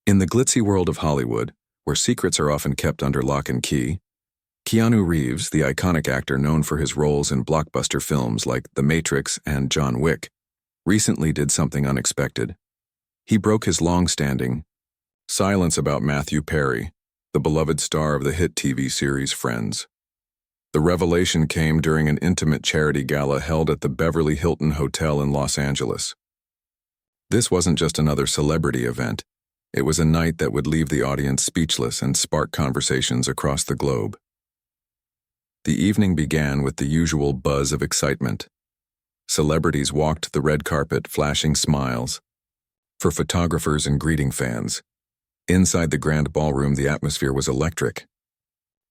In the glitzy world of Hollywood, where secrets are often kept under lock and key, Keanu Reeves, the iconic actor known for his roles in blockbuster films like The Matrix and John Wick, recently did something unexpected. He broke his long-standing silence about Matthew Perry, the beloved star of the hit TV series Friends. The revelation came during an intimate charity gala held at the Beverly Hilton Hotel in Los Angeles. This wasn't just another celebrity event. It was a night that would leave the audience speechless and spark conversations across the globe. The evening began with the usual buzz of excitement. Celebrities walked the red carpet, flashing smiles for photographers and greeting fans. Inside the grand ballroom, the atmosphere was electric.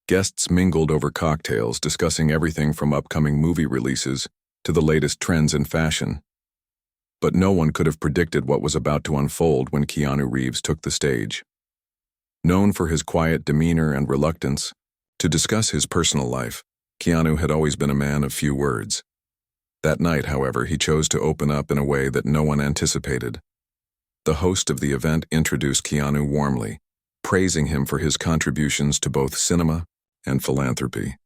Guests mingled over cocktails, discussing everything from upcoming movie releases to the latest trends in fashion. But no one could have predicted what was about to unfold when Keanu Reeves took the stage. Known for his quiet demeanor and reluctance to discuss his personal life, Keanu had always been a man of few words. That night, however, he chose to open up in a way that no one anticipated. The host of the event introduced Keanu warmly, praising him for his contributions to both cinema and philanthropy.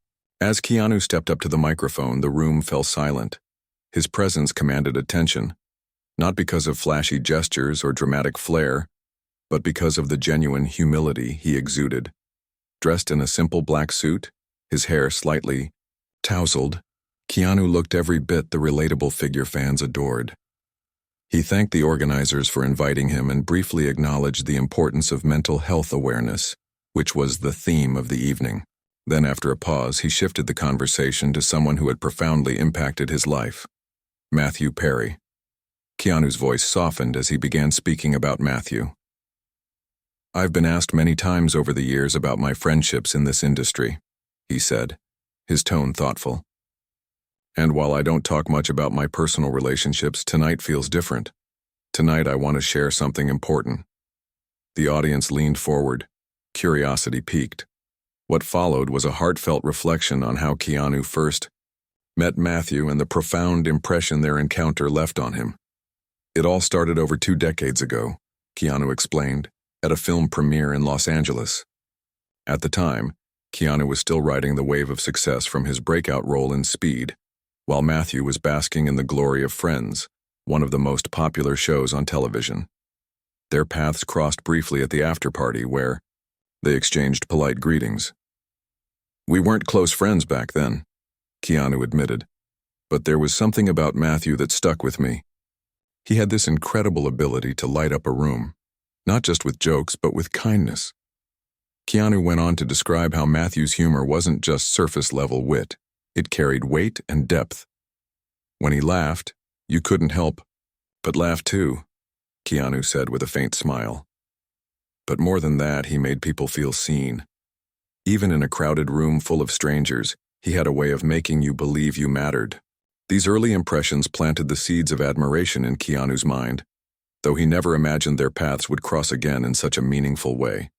As Keanu stepped up to the microphone, the room fell silent. His presence commanded attention, not because of flashy gestures or dramatic flair, but because of the genuine humility he exuded. Dressed in a simple black suit, his hair slightly tousled, Keanu looked every bit the relatable figure fans adored. He thanked the organizers for inviting him and briefly acknowledged the importance of mental health awareness, which was the theme of the evening. Then, after a pause, he shifted the conversation to someone who had profoundly impacted his life: Matthew Perry. Keanu's voice softened as he began speaking about Matthew. "I've been asked many times over the years about my friendships in this industry," he said, his tone thoughtful. "And while I don't talk much about my personal relationships, tonight feels different. Tonight I want to share something important." The audience leaned forward, curiosity piqued. What followed was a heartfelt reflection on how Keanu first met Matthew and the profound impression their encounter left on him. "It all started over 2 decades ago," Keanu explained, "at a film premiere in Los Angeles. At the time, Keanu was still riding the wave of success from his breakout role in Speed, while Matthew was basking in the glory of Friends, one of the most popular shows on television. Their paths crossed briefly at the after-party where they exchanged polite greetings. "We weren't close friends back then," Keanu admitted, "but there was something about Matthew that stuck with me. He had this incredible ability to light up a room, not just with jokes, but with kindness." Keanu went on to describe how Matthew's humor wasn't just surface-level wit. It carried weight and depth. "When he laughed, you couldn't help but laugh too," Keanu said with a faint smile. "But more than that, he made people feel seen. Even in a crowded room full of strangers, he had a way of making you believe you mattered." These early impressions planted the seeds of admiration in Keanu's mind, though he never imagined their paths would cross again in such a meaningful way.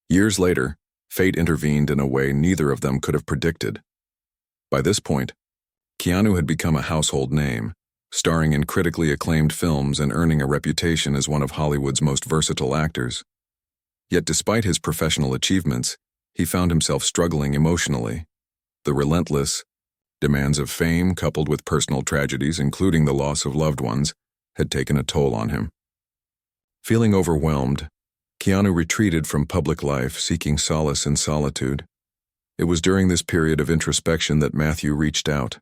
Years later, fate intervened in a way neither of them could have predicted. By this point, Keanu had become a household name, starring in critically acclaimed films and earning a reputation as one of Hollywood's most versatile actors. Yet despite his professional achievements, he found himself struggling emotionally. The relentless demands of fame, coupled with personal tragedies, including the loss of loved ones, had taken a toll on him. Feeling overwhelmed, Keanu retreated from public life, seeking solace in solitude. It was during this period of introspection that Matthew reached out.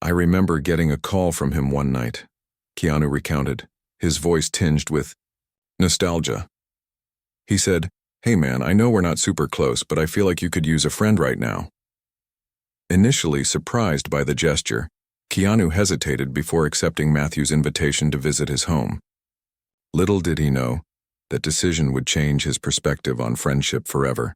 "I remember getting a call from him one night," Keanu recounted, his voice tinged with nostalgia. "He said, 'Hey man, I know we're not super close, but I feel like you could use a friend right now.'" Initially surprised by the gesture, Keanu hesitated before accepting Matthew's invitation to visit his home. Little did he know, that decision would change his perspective on friendship forever.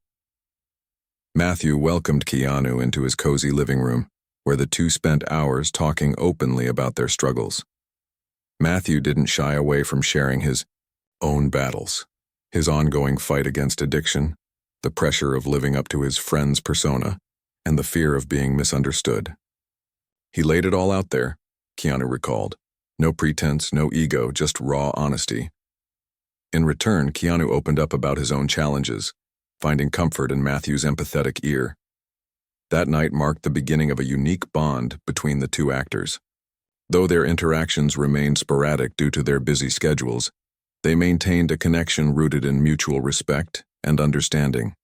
Matthew welcomed Keanu into his cozy living room, where the two spent hours talking openly about their struggles. Matthew didn't shy away from sharing his own battles, his ongoing fight against addiction, the pressure of living up to his friend's persona, and the fear of being misunderstood. He laid it all out there, Keanu recalled. No pretense, no ego, just raw honesty. In return, Keanu opened up about his own challenges, finding comfort in Matthew's empathetic ear. That night marked the beginning of a unique bond between the two actors. Though their interactions remained sporadic due to their busy schedules, they maintained a connection rooted in mutual respect and understanding.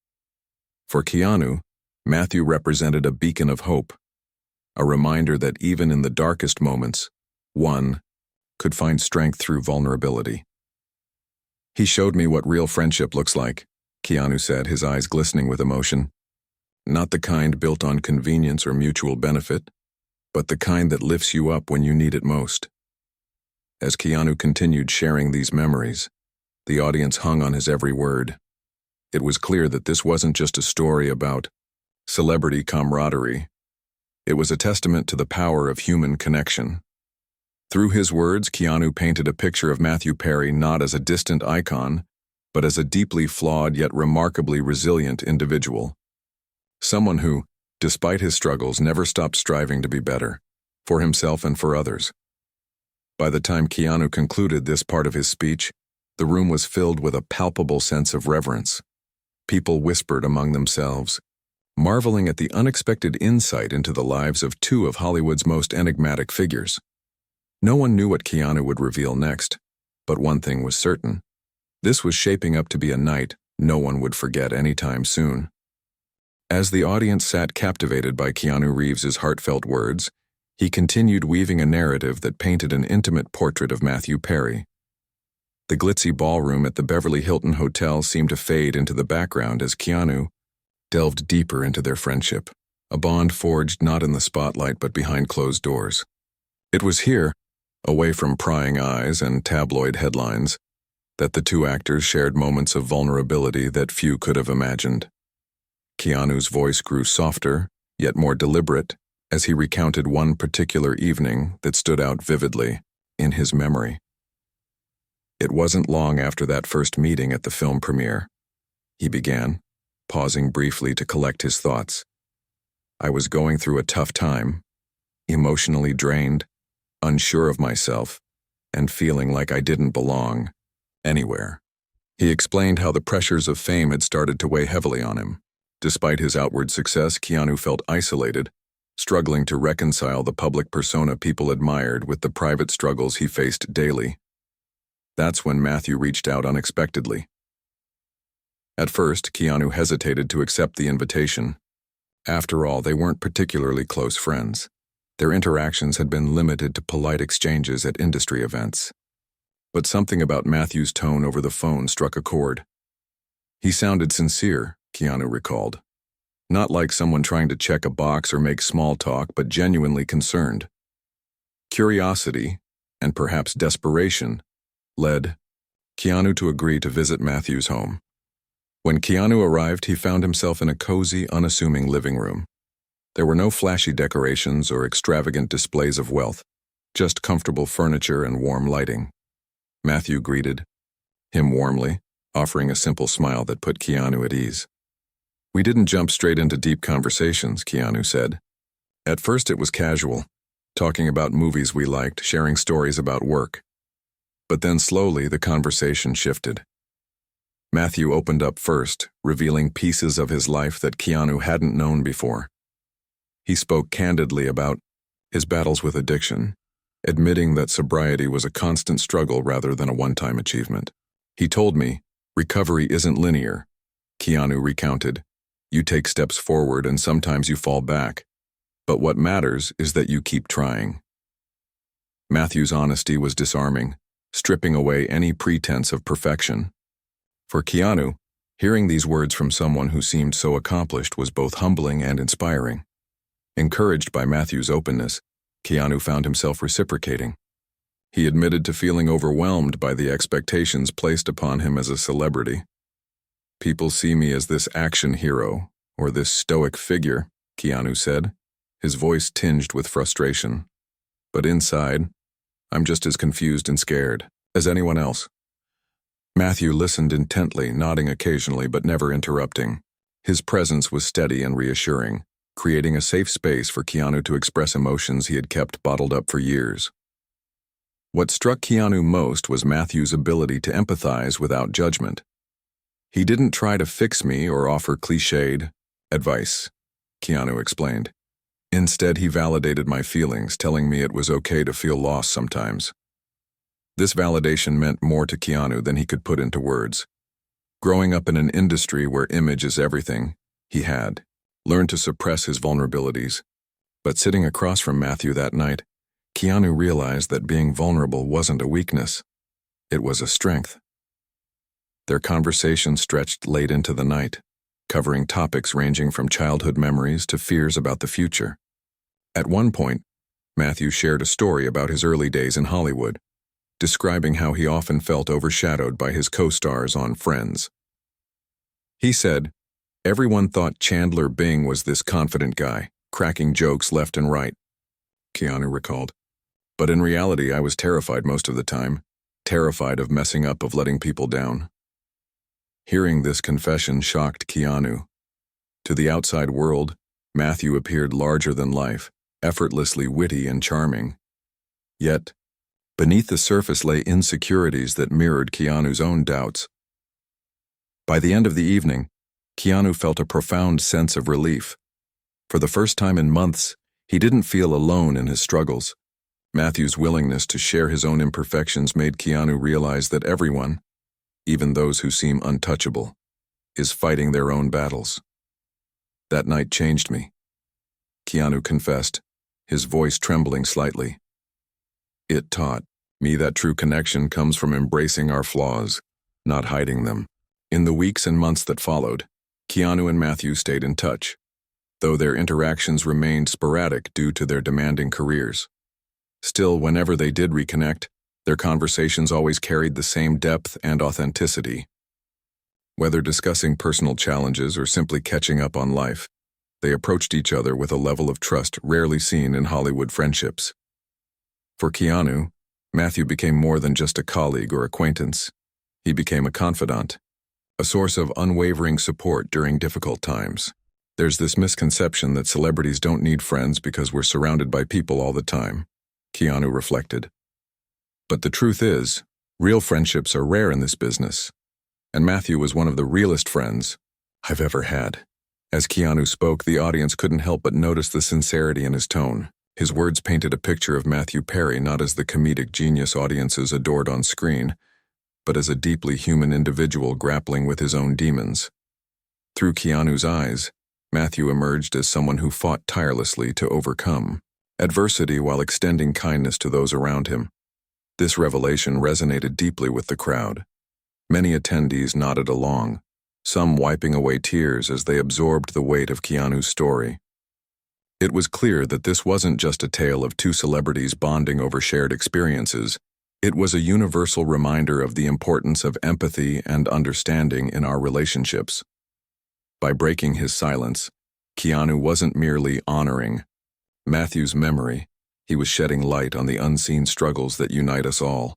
For Keanu, Matthew represented a beacon of hope, a reminder that even in the darkest moments, one could find strength through vulnerability. "He showed me what real friendship looks like," Keanu said, his eyes glistening with emotion. "Not the kind built on convenience or mutual benefit, but the kind that lifts you up when you need it most." As Keanu continued sharing these memories, the audience hung on his every word. It was clear that this wasn't just a story about celebrity camaraderie. It was a testament to the power of human connection. Through his words, Keanu painted a picture of Matthew Perry not as a distant icon, but as a deeply flawed yet remarkably resilient individual. Someone who, despite his struggles, never stopped striving to be better, for himself and for others. By the time Keanu concluded this part of his speech, the room was filled with a palpable sense of reverence. People whispered among themselves, marveling at the unexpected insight into the lives of two of Hollywood's most enigmatic figures. No one knew what Keanu would reveal next, but one thing was certain. This was shaping up to be a night no one would forget anytime soon. As the audience sat captivated by Keanu Reeves's heartfelt words, he continued weaving a narrative that painted an intimate portrait of Matthew Perry. The glitzy ballroom at the Beverly Hilton Hotel seemed to fade into the background as Keanu delved deeper into their friendship, a bond forged not in the spotlight but behind closed doors. It was here, away from prying eyes and tabloid headlines, that the two actors shared moments of vulnerability that few could have imagined. Keanu's voice grew softer, yet more deliberate, as he recounted one particular evening that stood out vividly in his memory. "It wasn't long after that first meeting at the film premiere," he began, pausing briefly to collect his thoughts. "I was going through a tough time, emotionally drained, unsure of myself, and feeling like I didn't belong anywhere." He explained how the pressures of fame had started to weigh heavily on him. Despite his outward success, Keanu felt isolated, struggling to reconcile the public persona people admired with the private struggles he faced daily. That's when Matthew reached out unexpectedly. At first, Keanu hesitated to accept the invitation. After all, they weren't particularly close friends. Their interactions had been limited to polite exchanges at industry events. But something about Matthew's tone over the phone struck a chord. He sounded sincere, Keanu recalled. Not like someone trying to check a box or make small talk, but genuinely concerned. Curiosity, and perhaps desperation, led Keanu to agree to visit Matthew's home. When Keanu arrived, he found himself in a cozy, unassuming living room. There were no flashy decorations or extravagant displays of wealth, just comfortable furniture and warm lighting. Matthew greeted him warmly, offering a simple smile that put Keanu at ease. "We didn't jump straight into deep conversations," Keanu said. "At first it was casual, talking about movies we liked, sharing stories about work. But then slowly the conversation shifted. Matthew opened up first, revealing pieces of his life that Keanu hadn't known before. He spoke candidly about his battles with addiction, admitting that sobriety was a constant struggle rather than a one-time achievement. "He told me, recovery isn't linear," Keanu recounted. "You take steps forward and sometimes you fall back. But what matters is that you keep trying." Matthew's honesty was disarming, stripping away any pretense of perfection. For Keanu, hearing these words from someone who seemed so accomplished was both humbling and inspiring. Encouraged by Matthew's openness, Keanu found himself reciprocating. He admitted to feeling overwhelmed by the expectations placed upon him as a celebrity. "People see me as this action hero, or this stoic figure," Keanu said, his voice tinged with frustration. "But inside, I'm just as confused and scared as anyone else." Matthew listened intently, nodding occasionally but never interrupting. His presence was steady and reassuring, creating a safe space for Keanu to express emotions he had kept bottled up for years. What struck Keanu most was Matthew's ability to empathize without judgment. He didn't try to fix me or offer cliched advice, Keanu explained. Instead, he validated my feelings, telling me it was okay to feel lost sometimes. This validation meant more to Keanu than he could put into words. Growing up in an industry where image is everything, he had learned to suppress his vulnerabilities. But sitting across from Matthew that night, Keanu realized that being vulnerable wasn't a weakness. It was a strength. Their conversation stretched late into the night, covering topics ranging from childhood memories to fears about the future. At one point, Matthew shared a story about his early days in Hollywood, describing how he often felt overshadowed by his co-stars on Friends. He said, "Everyone thought Chandler Bing was this confident guy, cracking jokes left and right," Keanu recalled. "But in reality, I was terrified most of the time, terrified of messing up, of letting people down." Hearing this confession shocked Keanu. To the outside world, Matthew appeared larger than life, effortlessly witty and charming. Yet, beneath the surface lay insecurities that mirrored Keanu's own doubts. By the end of the evening, Keanu felt a profound sense of relief. For the first time in months, he didn't feel alone in his struggles. Matthew's willingness to share his own imperfections made Keanu realize that everyone, even those who seem untouchable, is fighting their own battles. "That night changed me," Keanu confessed, his voice trembling slightly. "It taught me that true connection comes from embracing our flaws, not hiding them." In the weeks and months that followed, Keanu and Matthew stayed in touch, though their interactions remained sporadic due to their demanding careers. Still, whenever they did reconnect, their conversations always carried the same depth and authenticity. Whether discussing personal challenges or simply catching up on life, they approached each other with a level of trust rarely seen in Hollywood friendships. For Keanu, Matthew became more than just a colleague or acquaintance. He became a confidant, a source of unwavering support during difficult times. There's this misconception that celebrities don't need friends because we're surrounded by people all the time, Keanu reflected. But the truth is, real friendships are rare in this business, and Matthew was one of the realest friends I've ever had. As Keanu spoke, the audience couldn't help but notice the sincerity in his tone. His words painted a picture of Matthew Perry not as the comedic genius audiences adored on screen, but as a deeply human individual grappling with his own demons. Through Keanu's eyes, Matthew emerged as someone who fought tirelessly to overcome adversity while extending kindness to those around him. This revelation resonated deeply with the crowd. Many attendees nodded along, some wiping away tears as they absorbed the weight of Keanu's story. It was clear that this wasn't just a tale of two celebrities bonding over shared experiences. It was a universal reminder of the importance of empathy and understanding in our relationships. By breaking his silence, Keanu wasn't merely honoring Matthew's memory, he was shedding light on the unseen struggles that unite us all.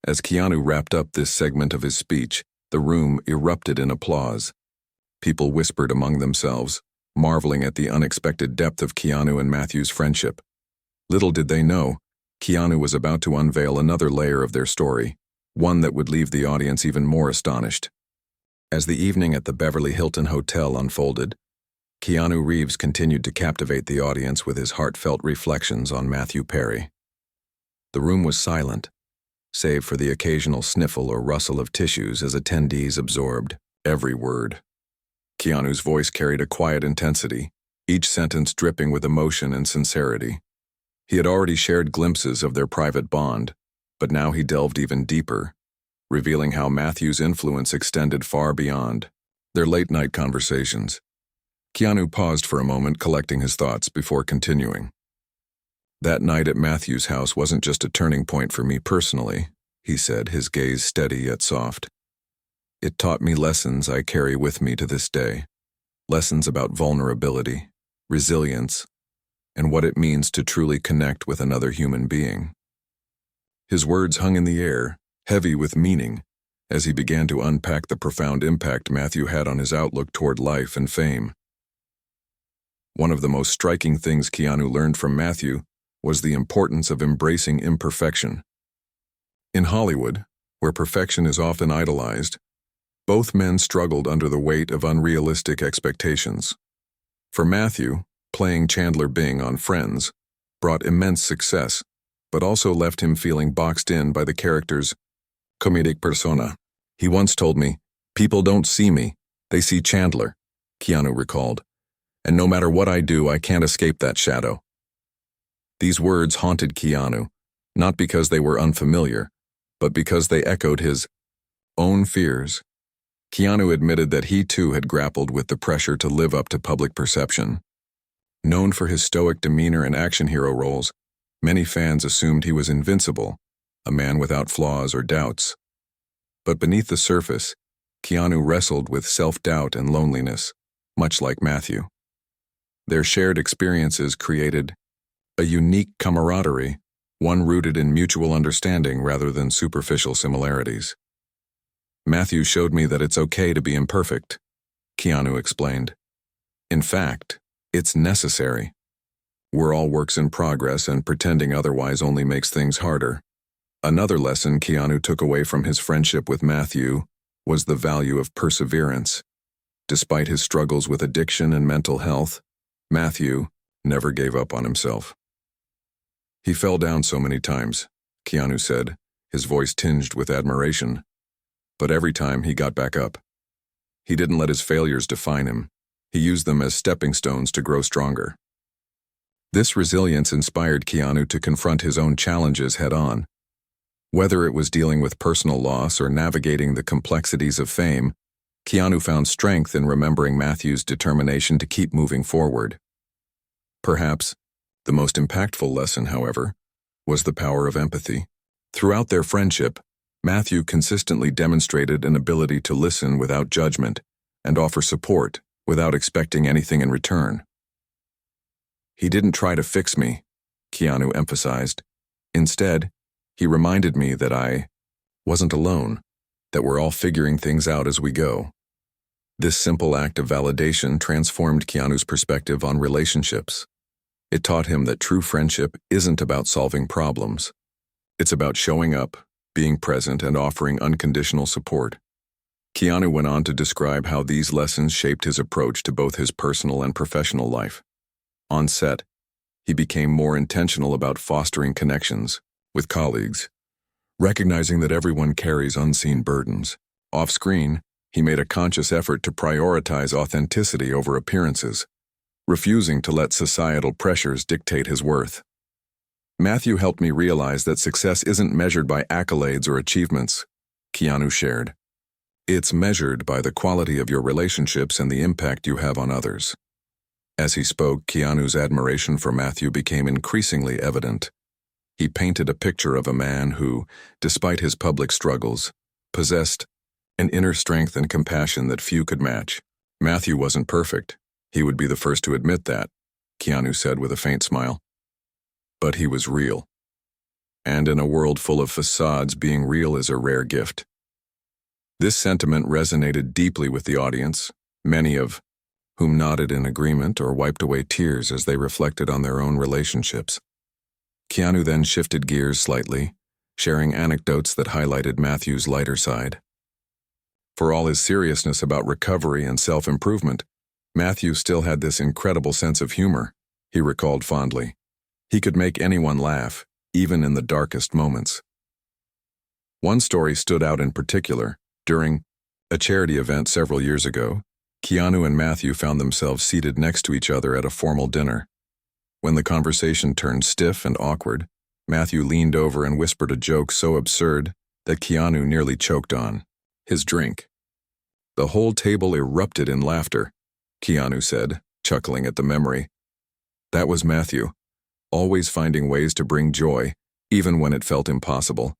As Keanu wrapped up this segment of his speech, the room erupted in applause. People whispered among themselves, marveling at the unexpected depth of Keanu and Matthew's friendship. Little did they know, Keanu was about to unveil another layer of their story, one that would leave the audience even more astonished. As the evening at the Beverly Hilton Hotel unfolded, Keanu Reeves continued to captivate the audience with his heartfelt reflections on Matthew Perry. The room was silent, save for the occasional sniffle or rustle of tissues as attendees absorbed every word. Keanu's voice carried a quiet intensity, each sentence dripping with emotion and sincerity. He had already shared glimpses of their private bond, but now he delved even deeper, revealing how Matthew's influence extended far beyond their late-night conversations. Keanu paused for a moment, collecting his thoughts before continuing. "That night at Matthew's house wasn't just a turning point for me personally," he said, his gaze steady yet soft. "It taught me lessons I carry with me to this day. Lessons about vulnerability, resilience, and what it means to truly connect with another human being." His words hung in the air, heavy with meaning, as he began to unpack the profound impact Matthew had on his outlook toward life and fame. One of the most striking things Keanu learned from Matthew was the importance of embracing imperfection. In Hollywood, where perfection is often idolized, both men struggled under the weight of unrealistic expectations. For Matthew, playing Chandler Bing on Friends brought immense success, but also left him feeling boxed in by the character's comedic persona. He once told me, "People don't see me, they see Chandler," Keanu recalled. "And no matter what I do, I can't escape that shadow." These words haunted Keanu, not because they were unfamiliar, but because they echoed his own fears. Keanu admitted that he too had grappled with the pressure to live up to public perception. Known for his stoic demeanor and action hero roles, many fans assumed he was invincible, a man without flaws or doubts. But beneath the surface, Keanu wrestled with self-doubt and loneliness, much like Matthew. Their shared experiences created a unique camaraderie, one rooted in mutual understanding rather than superficial similarities. "Matthew showed me that it's okay to be imperfect," Keanu explained. "In fact, it's necessary. We're all works in progress, and pretending otherwise only makes things harder." Another lesson Keanu took away from his friendship with Matthew was the value of perseverance. Despite his struggles with addiction and mental health, Matthew never gave up on himself. "He fell down so many times," Keanu said, his voice tinged with admiration. "But every time he got back up. He didn't let his failures define him. He used them as stepping stones to grow stronger." This resilience inspired Keanu to confront his own challenges head-on. Whether it was dealing with personal loss or navigating the complexities of fame, Keanu found strength in remembering Matthew's determination to keep moving forward. Perhaps the most impactful lesson, however, was the power of empathy. Throughout their friendship, Matthew consistently demonstrated an ability to listen without judgment and offer support without expecting anything in return. "He didn't try to fix me," Keanu emphasized. "Instead, he reminded me that I wasn't alone, that we're all figuring things out as we go." This simple act of validation transformed Keanu's perspective on relationships. It taught him that true friendship isn't about solving problems. It's about showing up, being present, and offering unconditional support. Keanu went on to describe how these lessons shaped his approach to both his personal and professional life. On set, he became more intentional about fostering connections with colleagues, recognizing that everyone carries unseen burdens. Off-screen, he made a conscious effort to prioritize authenticity over appearances, refusing to let societal pressures dictate his worth. "Matthew helped me realize that success isn't measured by accolades or achievements," Keanu shared. "It's measured by the quality of your relationships and the impact you have on others." As he spoke, Keanu's admiration for Matthew became increasingly evident. He painted a picture of a man who, despite his public struggles, possessed an inner strength and compassion that few could match. Matthew wasn't perfect. He would be the first to admit that, Keanu said with a faint smile. But he was real. And in a world full of facades, being real is a rare gift. This sentiment resonated deeply with the audience, many of whom nodded in agreement or wiped away tears as they reflected on their own relationships. Keanu then shifted gears slightly, sharing anecdotes that highlighted Matthew's lighter side. For all his seriousness about recovery and self-improvement, Matthew still had this incredible sense of humor, he recalled fondly. He could make anyone laugh, even in the darkest moments. One story stood out in particular. During a charity event several years ago, Keanu and Matthew found themselves seated next to each other at a formal dinner. When the conversation turned stiff and awkward, Matthew leaned over and whispered a joke so absurd that Keanu nearly choked on his drink. The whole table erupted in laughter, Keanu said, chuckling at the memory. That was Matthew, always finding ways to bring joy, even when it felt impossible.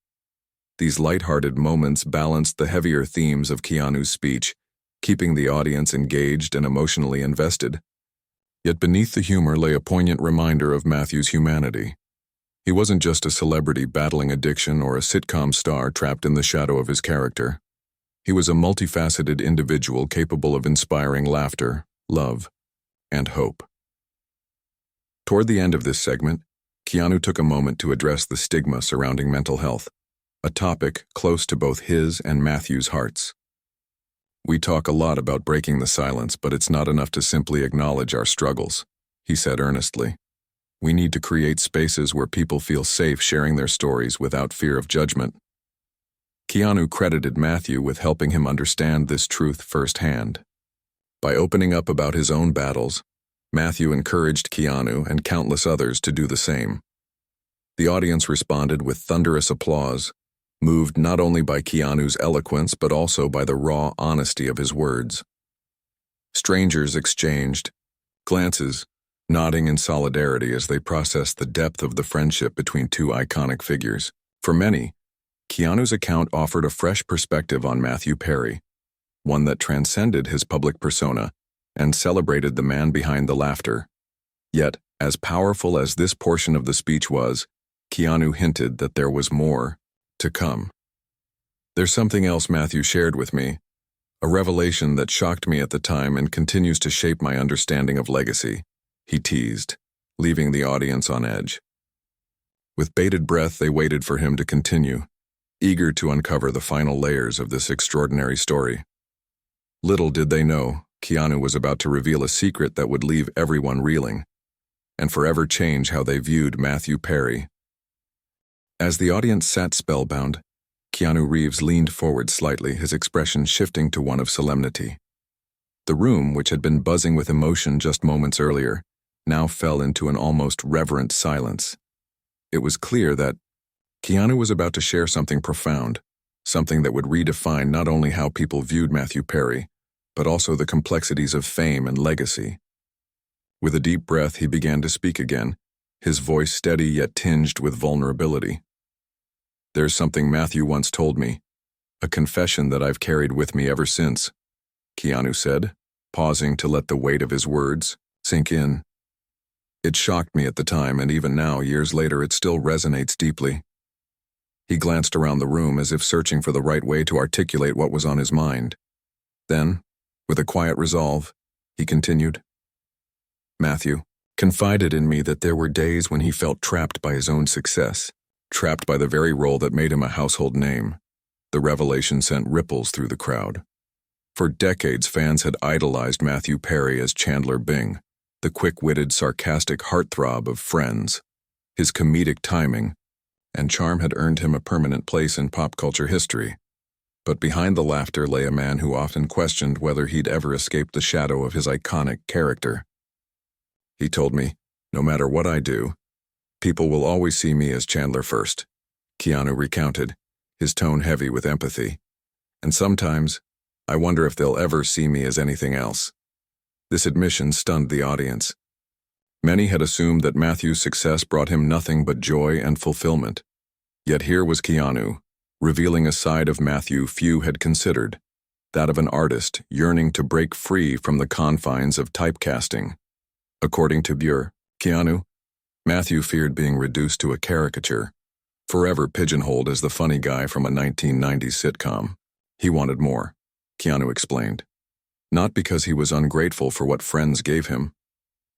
These light-hearted moments balanced the heavier themes of Keanu's speech, keeping the audience engaged and emotionally invested. Yet beneath the humor lay a poignant reminder of Matthew's humanity. He wasn't just a celebrity battling addiction or a sitcom star trapped in the shadow of his character. He was a multifaceted individual capable of inspiring laughter, love, and hope. Toward the end of this segment, Keanu took a moment to address the stigma surrounding mental health. a topic close to both his and Matthew's hearts. "We talk a lot about breaking the silence, but it's not enough to simply acknowledge our struggles," he said earnestly. "We need to create spaces where people feel safe sharing their stories without fear of judgment." Keanu credited Matthew with helping him understand this truth firsthand. By opening up about his own battles, Matthew encouraged Keanu and countless others to do the same. The audience responded with thunderous applause, moved not only by Keanu's eloquence but also by the raw honesty of his words. Strangers exchanged glances, nodding in solidarity as they processed the depth of the friendship between two iconic figures. For many, Keanu's account offered a fresh perspective on Matthew Perry, one that transcended his public persona and celebrated the man behind the laughter. Yet, as powerful as this portion of the speech was, Keanu hinted that there was more to come. "There's something else Matthew shared with me, a revelation that shocked me at the time and continues to shape my understanding of legacy," he teased, leaving the audience on edge. With bated breath, they waited for him to continue, eager to uncover the final layers of this extraordinary story. Little did they know, Keanu was about to reveal a secret that would leave everyone reeling and forever change how they viewed Matthew Perry. As the audience sat spellbound, Keanu Reeves leaned forward slightly, his expression shifting to one of solemnity. The room, which had been buzzing with emotion just moments earlier, now fell into an almost reverent silence. It was clear that Keanu was about to share something profound, something that would redefine not only how people viewed Matthew Perry, but also the complexities of fame and legacy. With a deep breath, he began to speak again, his voice steady yet tinged with vulnerability. "There's something Matthew once told me, a confession that I've carried with me ever since," Keanu said, pausing to let the weight of his words sink in. "It shocked me at the time, and even now, years later, it still resonates deeply." He glanced around the room as if searching for the right way to articulate what was on his mind. Then, with a quiet resolve, he continued, "Matthew confided in me that there were days when he felt trapped by his own success, trapped by the very role that made him a household name." The revelation sent ripples through the crowd. For decades, fans had idolized Matthew Perry as Chandler Bing, the quick-witted, sarcastic heartthrob of Friends. His comedic timing and charm had earned him a permanent place in pop culture history. But behind the laughter lay a man who often questioned whether he'd ever escaped the shadow of his iconic character. "He told me, no matter what I do, people will always see me as Chandler first," Keanu recounted, his tone heavy with empathy. "And sometimes, I wonder if they'll ever see me as anything else." This admission stunned the audience. Many had assumed that Matthew's success brought him nothing but joy and fulfillment. Yet here was Keanu, revealing a side of Matthew few had considered, that of an artist yearning to break free from the confines of typecasting. According to Keanu, Matthew feared being reduced to a caricature, forever pigeonholed as the funny guy from a 1990s sitcom. He wanted more, Keanu explained. Not because he was ungrateful for what Friends gave him,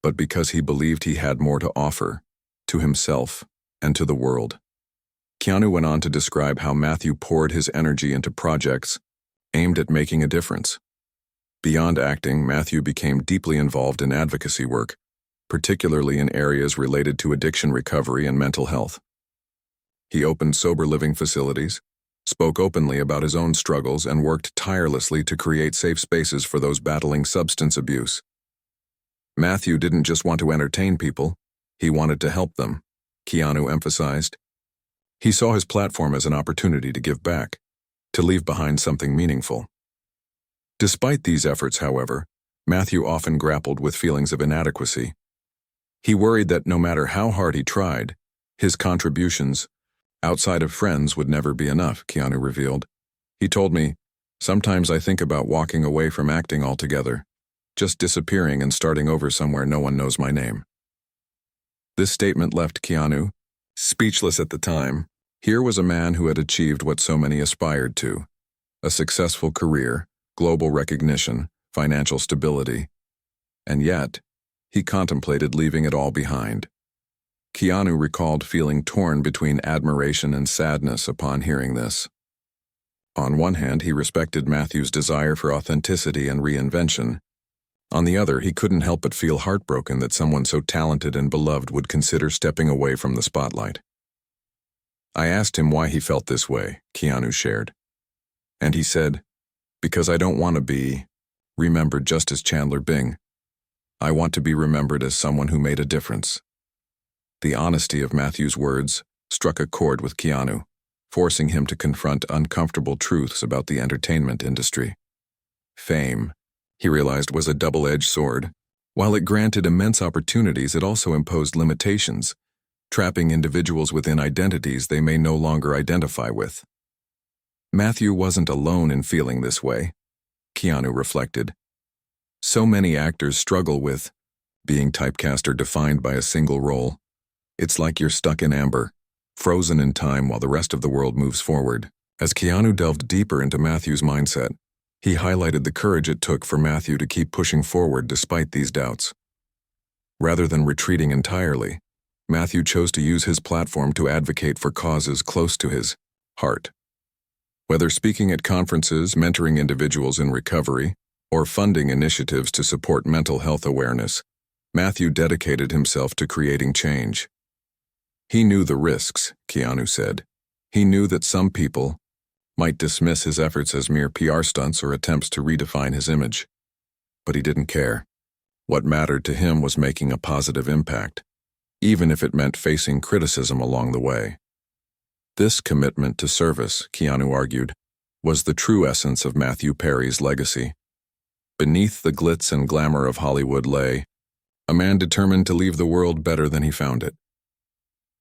but because he believed he had more to offer, to himself and to the world. Keanu went on to describe how Matthew poured his energy into projects aimed at making a difference. Beyond acting, Matthew became deeply involved in advocacy work, particularly in areas related to addiction recovery and mental health. He opened sober living facilities, spoke openly about his own struggles, and worked tirelessly to create safe spaces for those battling substance abuse. Matthew didn't just want to entertain people, he wanted to help them, Keanu emphasized. He saw his platform as an opportunity to give back, to leave behind something meaningful. Despite these efforts, however, Matthew often grappled with feelings of inadequacy. He worried that no matter how hard he tried, his contributions outside of Friends would never be enough, Keanu revealed. He told me, "Sometimes I think about walking away from acting altogether, just disappearing and starting over somewhere no one knows my name." This statement left Keanu speechless at the time. Here was a man who had achieved what so many aspired to: a successful career, global recognition, financial stability. And yet, he contemplated leaving it all behind. Keanu recalled feeling torn between admiration and sadness upon hearing this. On one hand, he respected Matthew's desire for authenticity and reinvention. On the other, he couldn't help but feel heartbroken that someone so talented and beloved would consider stepping away from the spotlight. I asked him why he felt this way, Keanu shared. And he said, "Because I don't want to be remembered just as Chandler Bing. I want to be remembered as someone who made a difference." The honesty of Matthew's words struck a chord with Keanu, forcing him to confront uncomfortable truths about the entertainment industry. Fame, he realized, was a double-edged sword. While it granted immense opportunities, it also imposed limitations, trapping individuals within identities they may no longer identify with. Matthew wasn't alone in feeling this way, Keanu reflected. So many actors struggle with being typecast or defined by a single role. It's like you're stuck in amber, frozen in time while the rest of the world moves forward. As Keanu delved deeper into Matthew's mindset, he highlighted the courage it took for Matthew to keep pushing forward despite these doubts. Rather than retreating entirely, Matthew chose to use his platform to advocate for causes close to his heart. Whether speaking at conferences, mentoring individuals in recovery, or funding initiatives to support mental health awareness, Matthew dedicated himself to creating change. He knew the risks, Keanu said. He knew that some people might dismiss his efforts as mere PR stunts or attempts to redefine his image. But he didn't care. What mattered to him was making a positive impact, even if it meant facing criticism along the way. This commitment to service, Keanu argued, was the true essence of Matthew Perry's legacy. Beneath the glitz and glamour of Hollywood lay a man determined to leave the world better than he found it.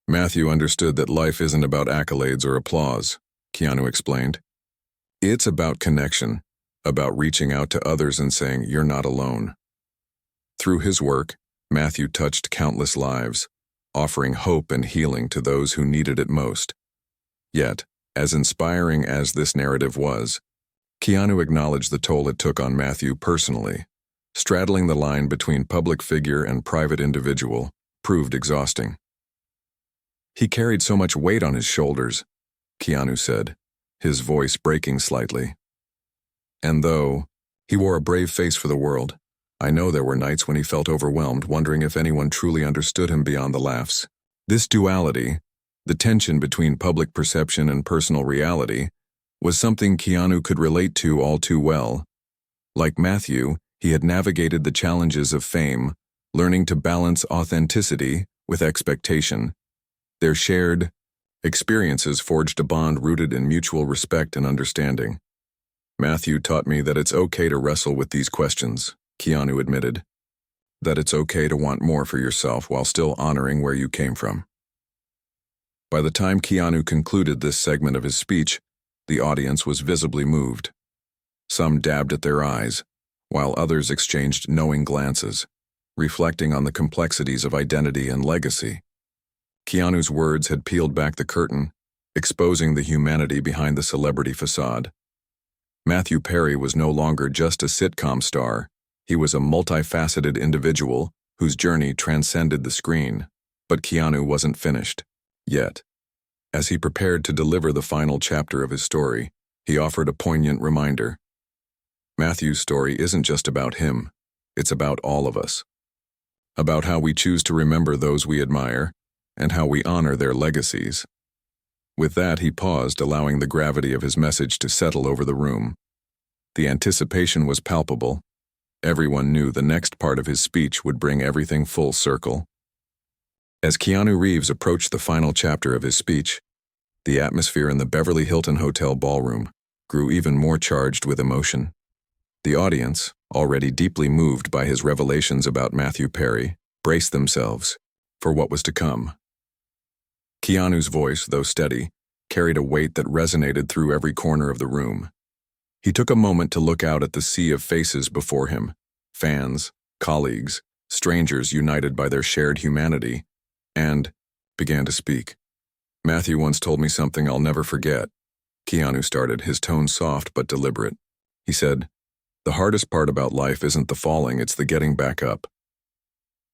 Matthew understood that life isn't about accolades or applause, Keanu explained. It's about connection, about reaching out to others and saying, "You're not alone." Through his work, Matthew touched countless lives, offering hope and healing to those who needed it most. Yet, as inspiring as this narrative was, Keanu acknowledged the toll it took on Matthew personally. Straddling the line between public figure and private individual proved exhausting. He carried so much weight on his shoulders, Keanu said, his voice breaking slightly. And though he wore a brave face for the world, I know there were nights when he felt overwhelmed, wondering if anyone truly understood him beyond the laughs. This duality, the tension between public perception and personal reality, was something Keanu could relate to all too well. Like Matthew, he had navigated the challenges of fame, learning to balance authenticity with expectation. Their shared experiences forged a bond rooted in mutual respect and understanding. Matthew taught me that it's okay to wrestle with these questions, Keanu admitted. That it's okay to want more for yourself while still honoring where you came from. By the time Keanu concluded this segment of his speech, the audience was visibly moved. Some dabbed at their eyes, while others exchanged knowing glances, reflecting on the complexities of identity and legacy. Keanu's words had peeled back the curtain, exposing the humanity behind the celebrity facade. Matthew Perry was no longer just a sitcom star. He was a multifaceted individual whose journey transcended the screen. But Keanu wasn't finished yet. As he prepared to deliver the final chapter of his story, he offered a poignant reminder. Matthew's story isn't just about him, it's about all of us. About how we choose to remember those we admire, and how we honor their legacies. With that, he paused, allowing the gravity of his message to settle over the room. The anticipation was palpable. Everyone knew the next part of his speech would bring everything full circle. As Keanu Reeves approached the final chapter of his speech, the atmosphere in the Beverly Hilton Hotel ballroom grew even more charged with emotion. The audience, already deeply moved by his revelations about Matthew Perry, braced themselves for what was to come. Keanu's voice, though steady, carried a weight that resonated through every corner of the room. He took a moment to look out at the sea of faces before him, fans, colleagues, strangers united by their shared humanity, and began to speak. "Matthew once told me something I'll never forget," Keanu started, his tone soft but deliberate. He said, "The hardest part about life isn't the falling, it's the getting back up."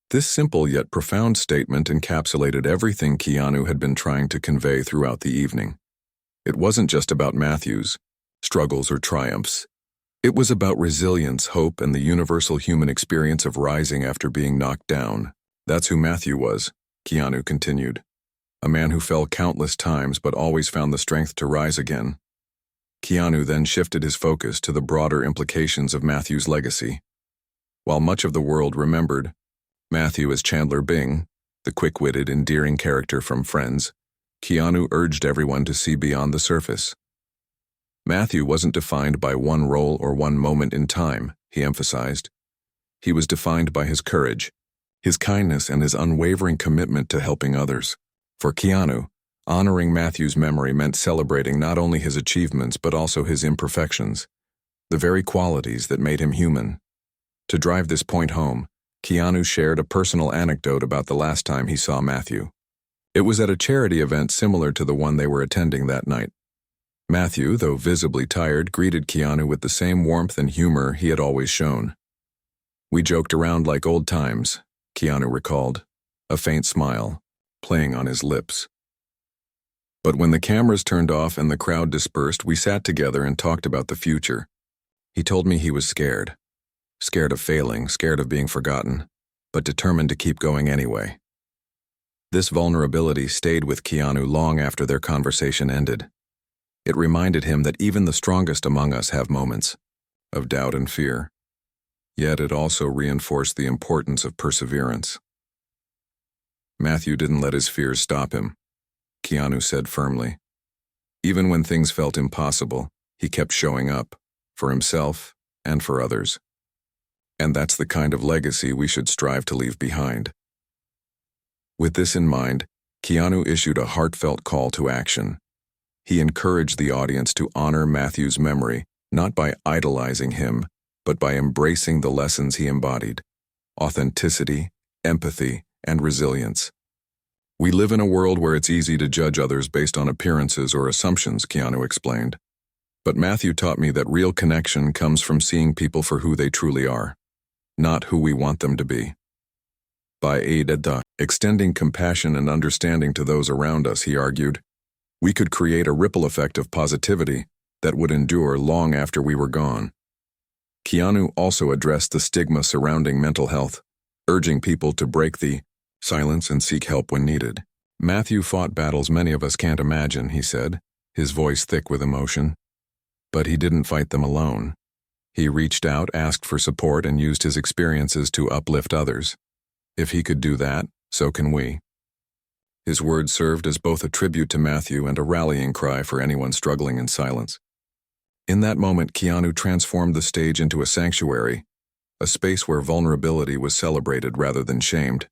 This simple yet profound statement encapsulated everything Keanu had been trying to convey throughout the evening. It wasn't just about Matthew's struggles or triumphs. It was about resilience, hope, and the universal human experience of rising after being knocked down. That's who Matthew was, Keanu continued. A man who fell countless times but always found the strength to rise again. Keanu then shifted his focus to the broader implications of Matthew's legacy. While much of the world remembered Matthew as Chandler Bing, the quick-witted, endearing character from Friends, Keanu urged everyone to see beyond the surface. Matthew wasn't defined by one role or one moment in time, he emphasized. He was defined by his courage, his kindness, and his unwavering commitment to helping others. For Keanu, honoring Matthew's memory meant celebrating not only his achievements but also his imperfections, the very qualities that made him human. To drive this point home, Keanu shared a personal anecdote about the last time he saw Matthew. It was at a charity event similar to the one they were attending that night. Matthew, though visibly tired, greeted Keanu with the same warmth and humor he had always shown. "We joked around like old times," Keanu recalled, a faint smile playing on his lips. "But when the cameras turned off and the crowd dispersed, we sat together and talked about the future. He told me he was scared. Scared of failing, scared of being forgotten, but determined to keep going anyway." This vulnerability stayed with Keanu long after their conversation ended. It reminded him that even the strongest among us have moments of doubt and fear. Yet it also reinforced the importance of perseverance. Matthew didn't let his fears stop him, Keanu said firmly. Even when things felt impossible, he kept showing up, for himself and for others. And that's the kind of legacy we should strive to leave behind. With this in mind, Keanu issued a heartfelt call to action. He encouraged the audience to honor Matthew's memory, not by idolizing him, but by embracing the lessons he embodied: authenticity, empathy, and resilience. "We live in a world where it's easy to judge others based on appearances or assumptions," Keanu explained. "But Matthew taught me that real connection comes from seeing people for who they truly are, not who we want them to be. By extending compassion and understanding to those around us," he argued, "we could create a ripple effect of positivity that would endure long after we were gone." Keanu also addressed the stigma surrounding mental health, urging people to break the silence and seek help when needed. "Matthew fought battles many of us can't imagine," he said, his voice thick with emotion. "But he didn't fight them alone. He reached out, asked for support, and used his experiences to uplift others. If he could do that, so can we." His words served as both a tribute to Matthew and a rallying cry for anyone struggling in silence. In that moment, Keanu transformed the stage into a sanctuary, a space where vulnerability was celebrated rather than shamed.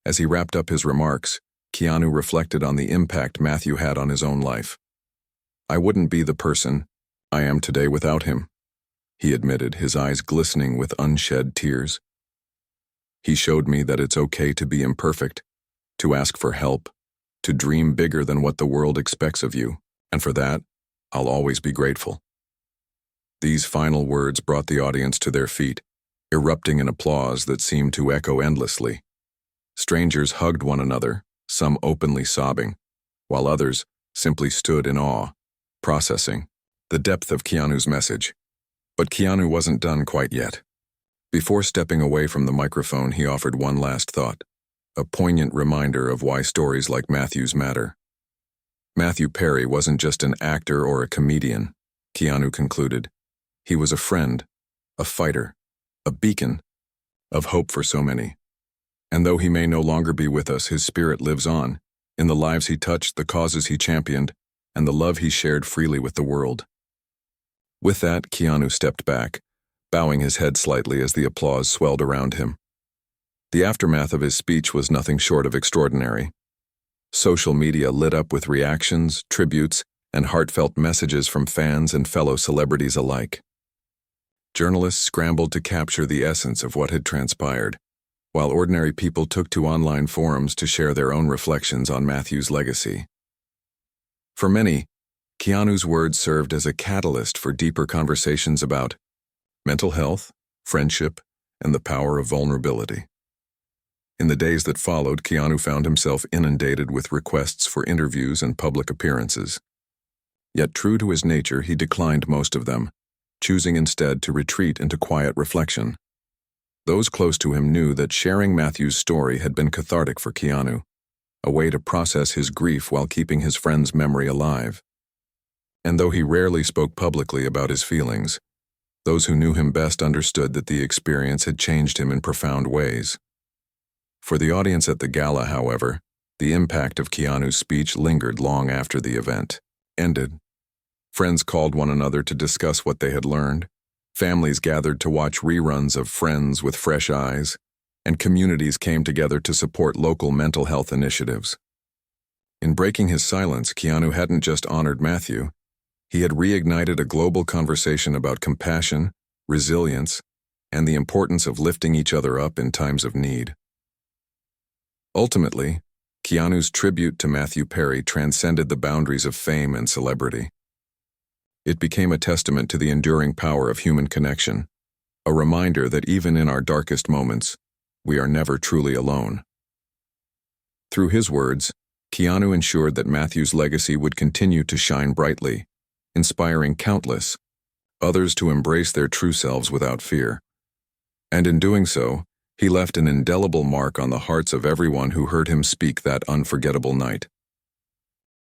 As he wrapped up his remarks, Keanu reflected on the impact Matthew had on his own life. "I wouldn't be the person I am today without him," he admitted, his eyes glistening with unshed tears. "He showed me that it's okay to be imperfect, to ask for help, to dream bigger than what the world expects of you, and for that, I'll always be grateful." These final words brought the audience to their feet, erupting in applause that seemed to echo endlessly. Strangers hugged one another, some openly sobbing, while others simply stood in awe, processing the depth of Keanu's message. But Keanu wasn't done quite yet. Before stepping away from the microphone, he offered one last thought, a poignant reminder of why stories like Matthew's matter. Matthew Perry wasn't just an actor or a comedian, Keanu concluded. He was a friend, a fighter, a beacon of hope for so many. And though he may no longer be with us, his spirit lives on, in the lives he touched, the causes he championed, and the love he shared freely with the world. With that, Keanu stepped back, bowing his head slightly as the applause swelled around him. The aftermath of his speech was nothing short of extraordinary. Social media lit up with reactions, tributes, and heartfelt messages from fans and fellow celebrities alike. Journalists scrambled to capture the essence of what had transpired, while ordinary people took to online forums to share their own reflections on Matthew's legacy. For many, Keanu's words served as a catalyst for deeper conversations about mental health, friendship, and the power of vulnerability. In the days that followed, Keanu found himself inundated with requests for interviews and public appearances. Yet true to his nature, he declined most of them, choosing instead to retreat into quiet reflection. Those close to him knew that sharing Matthew's story had been cathartic for Keanu, a way to process his grief while keeping his friend's memory alive. And though he rarely spoke publicly about his feelings, those who knew him best understood that the experience had changed him in profound ways. For the audience at the gala, however, the impact of Keanu's speech lingered long after the event ended. Friends called one another to discuss what they had learned, families gathered to watch reruns of Friends with fresh eyes, and communities came together to support local mental health initiatives. In breaking his silence, Keanu hadn't just honored Matthew, he had reignited a global conversation about compassion, resilience, and the importance of lifting each other up in times of need. Ultimately, Keanu's tribute to Matthew Perry transcended the boundaries of fame and celebrity. It became a testament to the enduring power of human connection, a reminder that even in our darkest moments, we are never truly alone. Through his words, Keanu ensured that Matthew's legacy would continue to shine brightly, inspiring countless others to embrace their true selves without fear. And in doing so, he left an indelible mark on the hearts of everyone who heard him speak that unforgettable night.